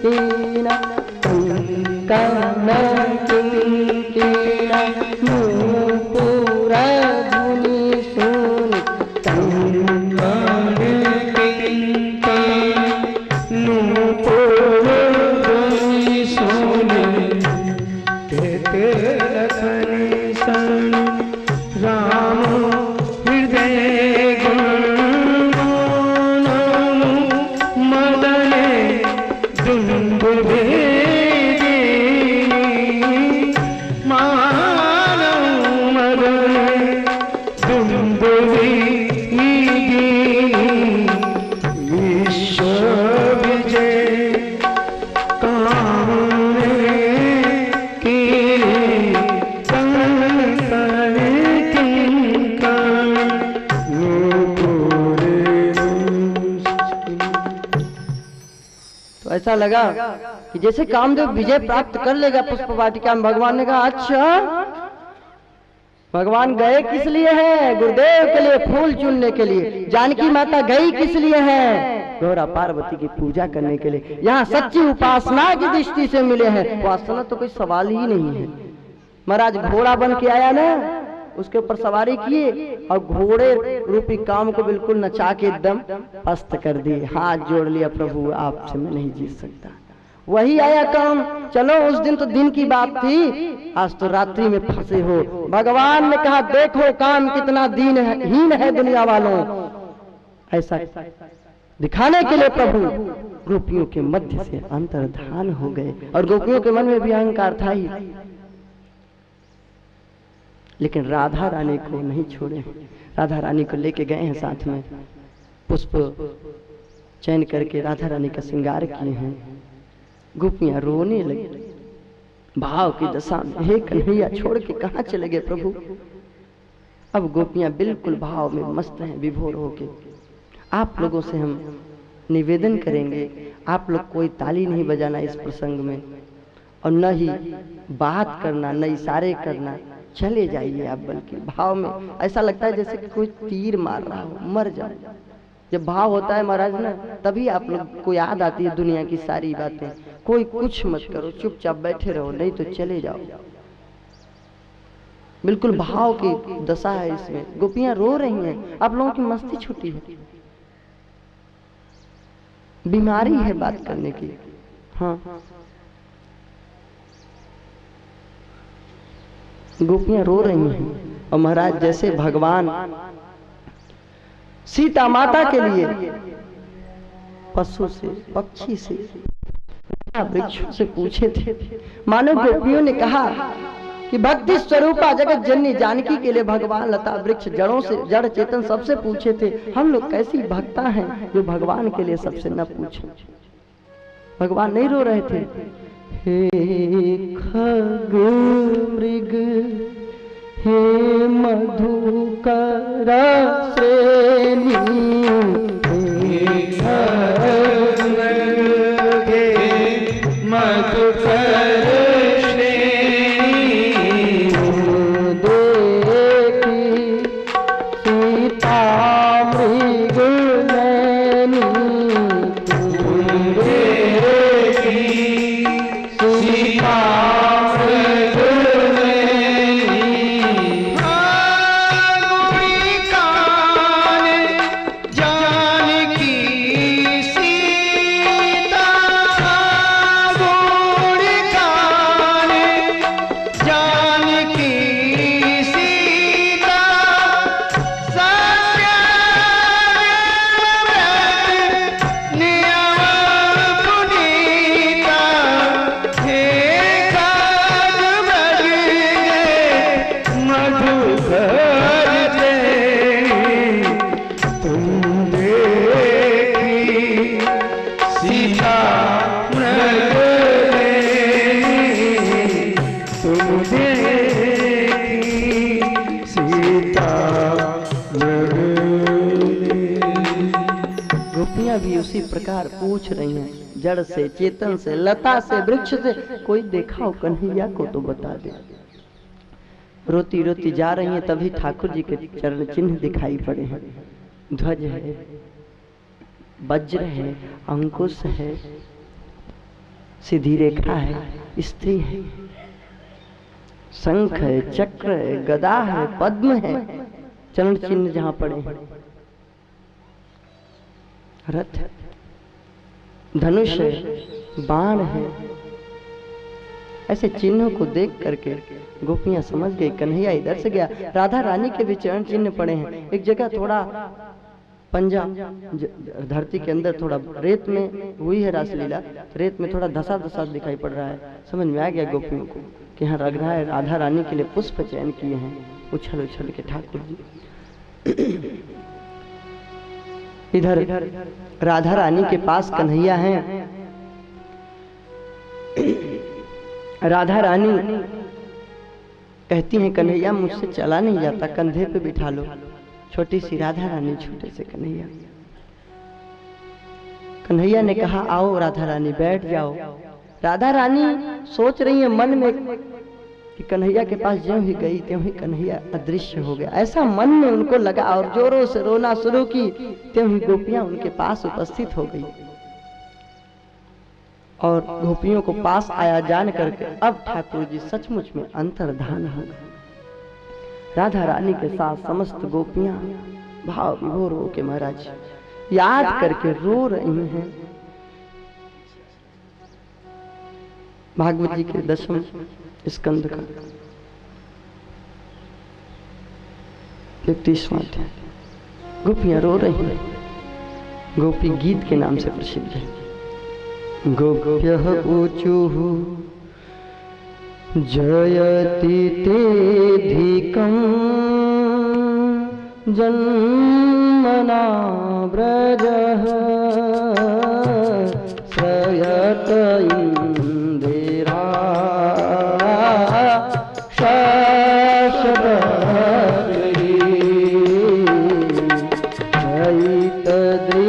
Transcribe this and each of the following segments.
कीर्तिना कंकण किंकिणा नूपुर धुनि सुनि कंकण किंकिणा नूपुर धुनि सुनि कहते लखन सन राम हृदय ऐसा लगा कि जैसे कामदेव विजय प्राप्त कर लेगा पुष्प वाटिका में। भगवान ने कहा अच्छा भगवान गए किस लिए हैं? गुरुदेव के लिए फूल चुनने के लिए। जानकी माता गई किस लिए है? गौरा पार्वती की पूजा करने के लिए। यहाँ सच्ची उपासना की दृष्टि से मिले हैं। उपासना तो कोई सवाल ही नहीं है। महाराज घोड़ा बन के आया ना, उसके ऊपर सवारी किए और घोड़े रूपी काम को बिल्कुल नचा के एकदम पस्त कर दिए। हाथ जोड़ लिया, प्रभु आपसे मैं नहीं जीत सकता। वही आया काम। चलो उस दिन तो दिन की बात थी, आज तो रात्रि में फंसे हो। भगवान ने कहा देखो काम कितना हीन है दुनिया वालों। ऐसा दिखाने के लिए प्रभु गोपियों के मध्य से अंतर्धान हो गए। और गोपियों के मन में भी अहंकार था ही, लेकिन राधा रानी को नहीं छोड़े। राधा रानी को लेके गए हैं साथ में, पुष्प चयन करके राधा रानी का श्रृंगार किए हैं। गोपियां रोने लगी भाव की दशा में, हे कन्हैया छोड़ के कहाँ चले गए प्रभु। अब गोपियां बिल्कुल भाव में मस्त हैं, विभोर होके। आप लोगों से हम निवेदन करेंगे, आप लोग कोई ताली नहीं बजाना इस प्रसंग में, और न ही बात करना, न इशारे करना। चले जाइए आप, बल्कि भाव में ऐसा लगता है जैसे कोई तीर मार रहा हो, मर जाओ। जब भाव होता है महाराज ना, तभी आप लोग को याद आती है दुनिया की सारी बातें। कोई कुछ मत करो, चुपचाप बैठे रहो, नहीं तो चले जाओ। बिल्कुल भाव की दशा है इसमें। गोपियां रो रही हैं, आप लोगों की मस्ती छूटी है। बीमारी है बात करने की। हाँ, गोपियां रो रही हैं। और महाराज जैसे भगवान सीता माता के लिए पशु से, पक्षी से, वृक्षों से पूछे थे, मानो गोपियों ने कहा कि भक्ति स्वरूपा जगत जननी जानकी के लिए भगवान लता वृक्ष जड़ों से, जड़ चेतन सबसे पूछे थे। हम लोग कैसी भक्ता हैं जो भगवान के लिए सबसे न पूछे। भगवान नहीं रो रहे थे। हे खग मृग हे मधुकर श्रेणी, हे खग मृग हे मधुकर श्रेणी, देखी सीता मृग नैनी, भी उसी प्रकार पूछ रही हैं, जड़ से, चेतन से, लता से, वृक्ष से। कोई देखा हो कन्हैया को तो बता दे। रोती रोती जा रही हैं, तभी ठाकुर जी के चरण चिन्ह दिखाई पड़े हैं। ध्वज है, वज्र है, अंकुश है, सीधी रेखा है, स्त्री है, शंख है, चक्र है, गदा है, पद्म है, चरण चिन्ह जहां पड़े हैं, रथ है, धनुष है, बाण है। ऐसे चिन्हों को देख करके गोपियां समझ गई कन्हैया इधर से गया। राधा रानी के भी चरण चिन्ह पड़े हैं। एक जगह थोड़ा पंजा धरती के अंदर थोड़ा रेत में हुई है रासलीला, रेत में थोड़ा धसा धसा दिखाई पड़ रहा है। समझ में आ गया गोपियों को कि यहाँ लग रहा है राधा रानी के लिए पुष्प चयन किए हैं उछल उछल के ठाकुर जी। इधर राधा रानी के पास कन्हैया हैं। राधा रानी कहती हैं कन्हैया मुझसे चला नहीं जाता, कंधे पे बिठा लो। छोटी सी राधा रानी, छोटे से कन्हैया। कन्हैया ने कहा आओ राधा रानी बैठ जाओ। राधा रानी सोच रही है मन में कि कन्हैया के पास ज्यों ही गई त्यों ही कन्हैया अदृश्य हो गया। ऐसा मन में उनको लगा और जोरों से रोना शुरू की, त्यों ही गोपियां उनके पास उपस्थित हो गई। और गोपियों को पास आया जान करके अब ठाकुर जी सचमुच में अंतर्धान हो गए। राधा रानी के साथ समस्त गोपियां भाव विभोर हो के महाराज याद करके रो रही हैं। भागवत जी के 10वें स्कंद का 31वां अध्याय। गोपियां रो रही हैं। गोपी गीत के नाम से प्रसिद्ध है। गोप्यः ऊचुः जयति तेऽधिकं जन्मना व्रजः श्रयत इन्दिरा शाश्वती जयितदृश्यता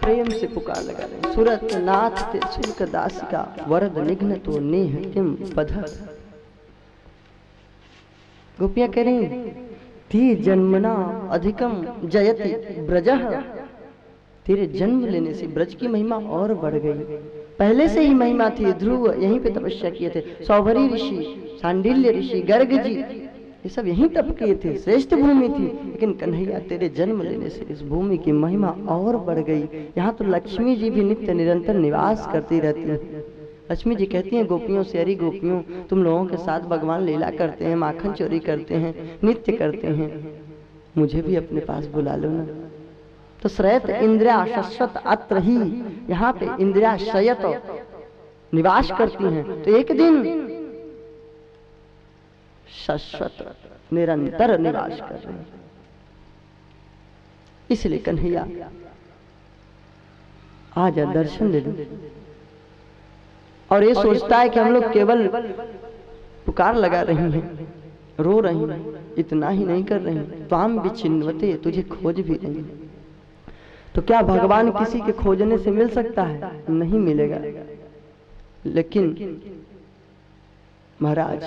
प्रेम से पुकार लगा रहे। सुरत नाथ ते शुल्क दासिका वरद निघ्न तो नेह किम पध। गोपियां कह रही थी जन्मना अधिकम जयति ब्रजः। तेरे जन्म लेने से ब्रज की महिमा और बढ़ गई। पहले से ही महिमा थी। ध्रुव यहीं पे तपस्या किए थे, सौभरी ऋषि, सांडिल्य ऋषि, गर्ग जी, ये सब यहीं तप किए थे। श्रेष्ठ भूमि थी। लेकिन कन्हैया तेरे जन्म लेने से इस भूमि की महिमा और बढ़ गई। यहाँ तो लक्ष्मी जी भी नित्य निरंतर निवास करती रहती है। लक्ष्मी जी कहती हैं गोपियों से, अरे गोपियों तुम लोगों के साथ भगवान लीला करते हैं, माखन चोरी करते हैं, नित्य करते हैं, मुझे भी अपने पास बुला लो ना। तो श्रयत इंद्रिया शाश्वत अत्र ही, यहाँ पे इंद्रिया शयत निवास करती हैं। तो एक दिन शाश्वत निरंतर निवास कर रहे हैं। इसलिए कन्हैया आजा दर्शन दे दो। और ये सोचता है कि हम लोग केवल पुकार लगा रही हैं, रो रही हैं, इतना ही नहीं कर रही हैं। त्वाम विचिन्वते, तुझे खोज भी रही हैं। तो क्या भगवान किसी के खोजने से मिल सकता है? नहीं मिलेगा। लेकिन महाराज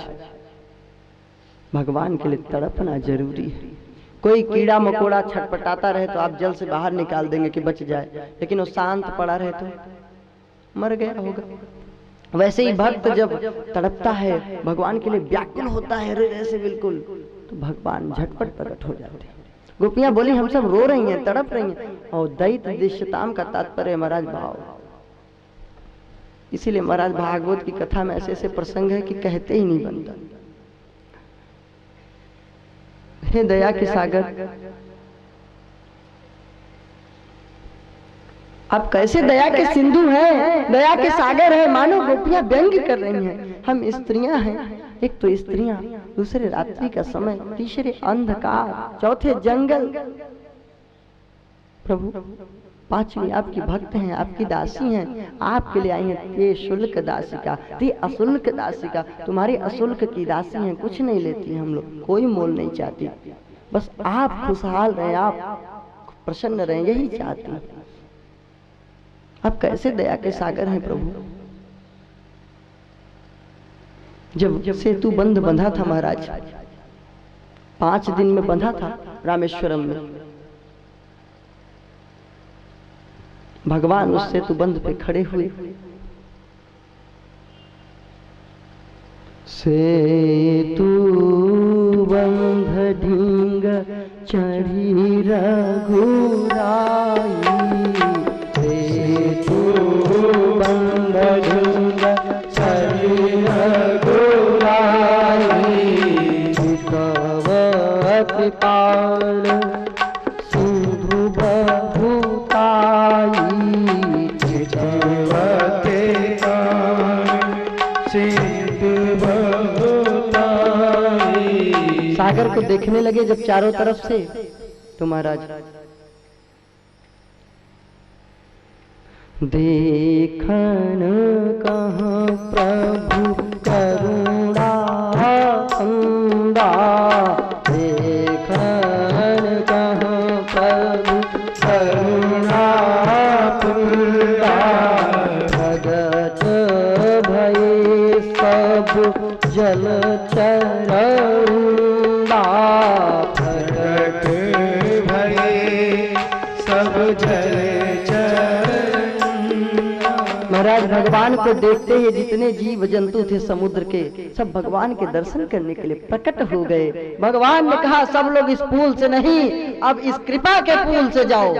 भगवान के लिए तड़पना जरूरी है। कोई कीड़ा मकोड़ा छटपटाता रहे तो आप जल से बाहर निकाल देंगे कि बच जाए, लेकिन वो शांत पड़ा रहे तो मर गया होगा। वैसे ही भक्त जब तड़पता है, भगवान के लिए व्याकुल होता है हृदय से बिल्कुल, तो भगवान झटपट प्रकट हो जाते हैं। गोपियां बोली हम सब रो रही हैं, तड़प रही हैं। और दैत दृश्यताम का तात्पर्य महाराज भाव। इसीलिए महाराज भागवत की कथा में ऐसे ऐसे प्रसंग है कि कहते ही नहीं बनता। हे दया के सागर, आप कैसे दया के सिंधु हैं, दया के सागर है। मानो गोपियां व्यंग कर रही हैं, हम स्त्रियां हैं। एक तो स्त्रियां, दूसरे रात्रि का समय, तीसरे अंधकार, चौथे जंगल। प्रभु पांचवी आपकी भक्त हैं, आपकी दासी हैं, आपके लिए आई हैं। ये शुल्क दासिका, ते अशुल्क दासिका, तुम्हारी अशुल्क की दासी हैं, कुछ नहीं लेती हम लोग, कोई मोल नहीं चाहती, बस आप खुशहाल रहे, आप प्रसन्न रहे, यही चाहती। आप कैसे दया के सागर हैं प्रभु। जब सेतु बंध बंधा था महाराज, 5 दिन में बंधा था रामेश्वरम में, भगवान उस सेतु बंध पे खड़े हुए। सेतु बंध ढींग चढ़ी रघुराई, सेतु बंध ढींग चढ़ी रघुराई, चितव कृपाल सिंधु बहुताई, चितवते सिंधु बहुताई। सागर को देखने लगे जब चारों तरफ से, तो महाराज देखन कहाँ प्रभु करुणा अंदा, देखन कहाँ प्रभु करुणा पुंदा, भगत भये सब जल चरंदा, भगत भये सब जल। महाराज भगवान को देखते ही जितने जीव जंतु थे समुद्र के, सब भगवान के दर्शन करने के लिए प्रकट हो गए। भगवान ने कहा सब लोग इस पुल से नहीं, अब इस कृपा के पुल से जाओ।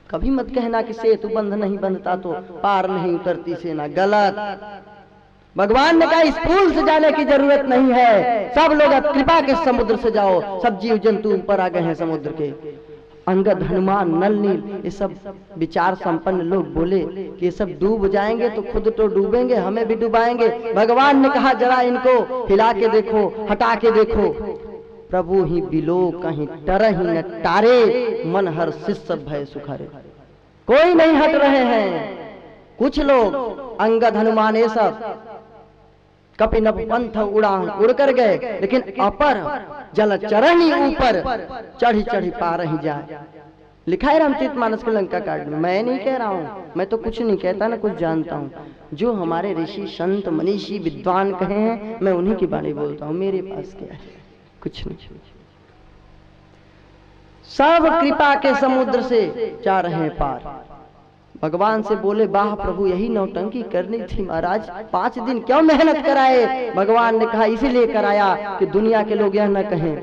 कभी मत कहना कि सेतु बंध नहीं बंधता तो पार नहीं उतरती सेना, गलत। भगवान ने कहा इस पुल से जाने की जरूरत नहीं है, सब लोग अब कृपा के समुद्र से जाओ। सब जीव जंतु ऊपर आ गए हैं समुद्र के। अंगद, हनुमान, नल नील, ये सब विचार संपन्न लोग बोले कि ये सब डूब जाएंगे तो खुद तो डूबेंगे, हमें भी डुबाएंगे। भगवान ने कहा जरा इनको हिला के देखो, हटा के देखो। प्रभु ही बिलो कहीं टरहि न टारे, मन हर शिष्य भय सुखरे। कोई नहीं हट रहे हैं। कुछ लोग अंगद, हनुमान, ये सब कपिनभ पंथ उड़ कर गए, लेकिन अपर जल चरणी ऊपर चढ़ी चढ़ी पा रही जाए। लिखा है रामचरितमानस के लंका कांड में। मैं नहीं कह रहा हूँ, मैं तो कुछ नहीं कहता ना कुछ जानता हूँ। जो हमारे ऋषि संत मनीषी विद्वान कहे हैं, मैं उन्हीं की बाणी बोलता हूँ। मेरे पास क्या है, कुछ नहीं। सब कृपा के समुद्र से जा रहे हैं पार। भगवान से बोले वाह प्रभु, यही नौटंकी करनी थी महाराज, 5 दिन क्यों मेहनत कराए। भगवान ने कहा इसीलिए कराया कि दुनिया के लोग यह न कहें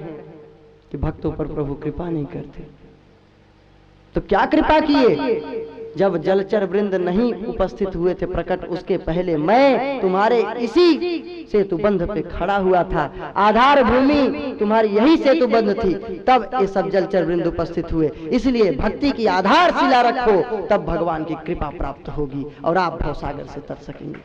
कि भक्तों पर प्रभु कृपा नहीं करते। तो क्या कृपा किए? जब जलचर वृंद नहीं उपस्थित हुए थे प्रकट, उसके पहले मैं तुम्हारे इसी सेतु बंध पे खड़ा हुआ था। आधार भूमि तुम्हारी यही सेतु बंध थी, तब ये सब जलचर वृंद उपस्थित हुए। इसलिए भक्ति की आधारशिला रखो, तब भगवान की कृपा प्राप्त होगी और आप भवसागर से तर सकेंगे।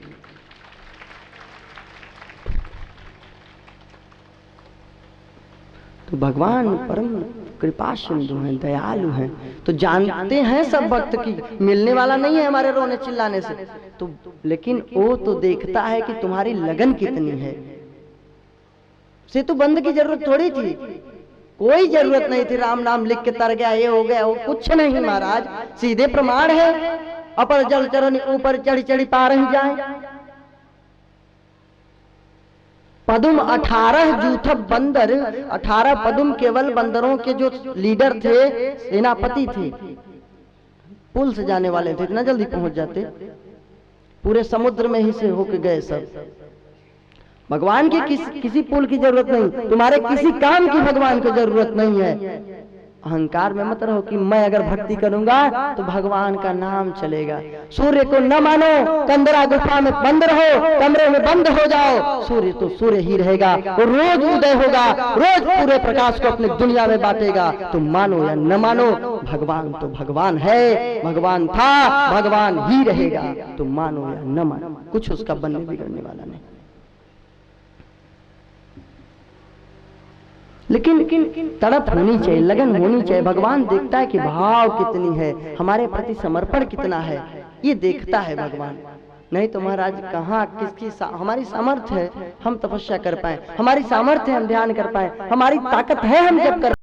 तो भगवान परम कृपा सिंधु हैं, दयालु हैं। तो जानते हैं सब भक्त की मिलने वाला नहीं है हमारे रोने चिल्लाने से, तो लेकिन वो तो देखता है कि तुम्हारी लगन कितनी है। सेतु बंध की जरूरत थोड़ी थी, कोई जरूरत नहीं थी। राम नाम लिख के तर गया, ये हो गया, वो कुछ नहीं महाराज। सीधे प्रमाण है, अपर जल चरण ऊपर चढ़ी चढ़ी पा रही जाए। पदुम 18 जूथब बंदर, 18 पदुम केवल बंदरों के जो लीडर थे, सेनापति थे, पुल से जाने वाले थे, इतना जल्दी पहुंच जाते, पूरे समुद्र में ही से होके गए सब। भगवान की किसी पुल की जरूरत नहीं, तुम्हारे किसी काम की भगवान को जरूरत नहीं है। अहंकार में मत रहो कि मैं अगर भक्ति करूंगा तो भगवान का नाम चलेगा। सूर्य को न मानो, कंदरा गुफा में बंद रहो, कमरे में बंद हो जाओ, सूर्य तो सूर्य ही रहेगा, वो रोज उदय होगा, रोज पूरे प्रकाश को अपनी दुनिया में बांटेगा। तुम मानो या न मानो, भगवान तो भगवान है, भगवान था, भगवान ही रहेगा। तुम मानो या न मानो, कुछ उसका बनने बिगड़ने वाला नहीं। लेकिन तड़प होनी चाहिए, लगन होनी चाहिए। भगवान देखता है कि भाव कितनी है, हमारे प्रति समर्पण कितना है, ये देखता है भगवान। नहीं तो महाराज कहाँ किसकी हमारी सामर्थ्य है हम तपस्या कर पाए, हमारी सामर्थ्य है हम ध्यान कर पाए, हमारी ताकत है हम जब कर